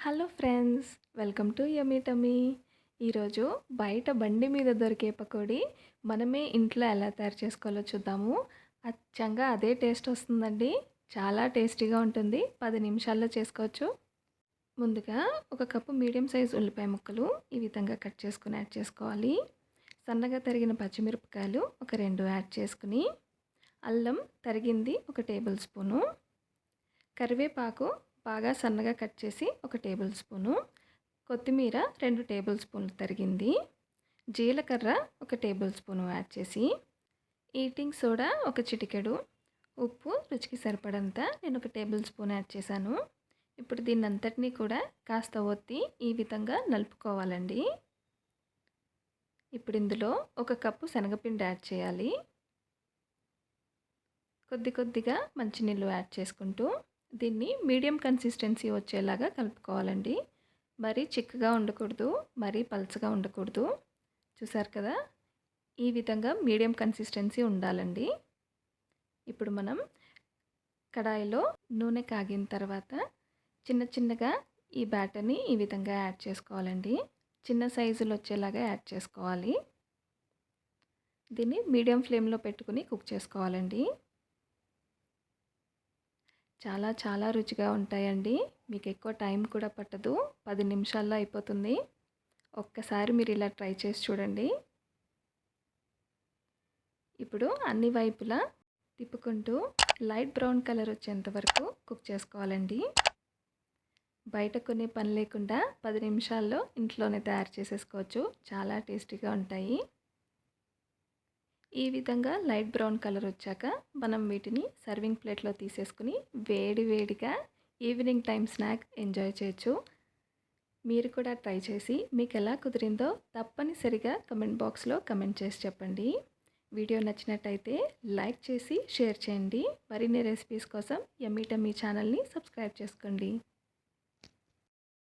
Hello friends, welcome to yummy tummy. ఈరోజు బయట బండి మీద దొరికే పకోడీ మనమే ఇంట్లో ఎలా తయారు చేసుకోవాలో చూద్దాము. అచ్చంగా అదే టేస్ట్ వస్తుందండి. చాలా టేస్టీగా ఉంటుంది. 10 నిమిషాల్లో చేసుకోవచ్చు. ముందుగా ఒక కప్పు మీడియం సైజ్ ఉల్లిపాయ ముక్కలు ఈ విధంగా కట్ చేసుకుని యాడ్ చేసుకోవాలి. సన్నగా తరిగిన పచ్చిమిరపకాయలు ఒక 2 యాడ్ చేసుకుని, అల్లం తరిగింది ఒక టేబుల్ స్పూను, కరివేపాకు బాగా సన్నగా కట్ చేసి ఒక టేబుల్ స్పూను, కొత్తిమీర 2 టేబుల్ స్పూన్లు తరిగింది, జీలకర్ర ఒక టేబుల్ స్పూను యాడ్ చేసి, ఈటింగ్ సోడా ఒక చిటికెడు, ఉప్పు రుచికి సరిపడంత నేను ఒక టేబుల్ స్పూన్ యాడ్ చేశాను. ఇప్పుడు దీన్ని అంతటినీ కూడా కాస్త ఒత్తి ఈ విధంగా నలుపుకోవాలండి. ఇప్పుడు ఇందులో ఒక కప్పు శనగపిండి యాడ్ చేయాలి. కొద్దిగా మంచినీళ్ళు యాడ్ చేసుకుంటూ దీన్ని మీడియం కన్సిస్టెన్సీ వచ్చేలాగా కలుపుకోవాలండి. మరీ చిక్కగా ఉండకూడదు, మరీ పల్చగా ఉండకూడదు. చూసారు కదా, ఈ విధంగా మీడియం కన్సిస్టెన్సీ ఉండాలండి. ఇప్పుడు మనం కడాయిలో నూనె కాగిన తర్వాత చిన్నగా ఈ బ్యాటర్ని ఈ విధంగా యాడ్ చేసుకోవాలండి. చిన్న సైజులో వచ్చేలాగా యాడ్ చేసుకోవాలి. దీన్ని మీడియం ఫ్లేమ్లో పెట్టుకుని కుక్ చేసుకోవాలండి. చాలా రుచిగా ఉంటాయండి. మీకు ఎక్కువ టైం కూడా పట్టదు. 10 నిమిషాల్లో అయిపోతుంది. ఒక్కసారి మీరు ఇలా ట్రై చేసి చూడండి. ఇప్పుడు అన్ని వైపులా తిప్పుకుంటూ లైట్ బ్రౌన్ కలర్ వచ్చేంత వరకు కుక్ చేసుకోవాలండి. బయట కొనే పని లేకుండా 10 నిమిషాల్లో ఇంట్లోనే తయారు చేసేసుకోవచ్చు. చాలా టేస్టీగా ఉంటాయి. ఈ విధంగా లైట్ బ్రౌన్ కలర్ వచ్చాక మనం వీటిని సర్వింగ్ ప్లేట్లో తీసేసుకుని వేడిగా ఈవినింగ్ టైం స్నాక్ ఎంజాయ్ చేయొచ్చు. మీరు కూడా ట్రై చేసి మీకు ఎలా కుదిరిందో తప్పనిసరిగా కమెంట్ బాక్స్లో కమెంట్ చేసి చెప్పండి. వీడియో నచ్చినట్టయితే లైక్ చేసి షేర్ చేయండి. మరిన్ని రెసిపీస్ కోసం యమ్మీ టమ్మీ ఛానల్ని సబ్స్క్రైబ్ చేసుకోండి.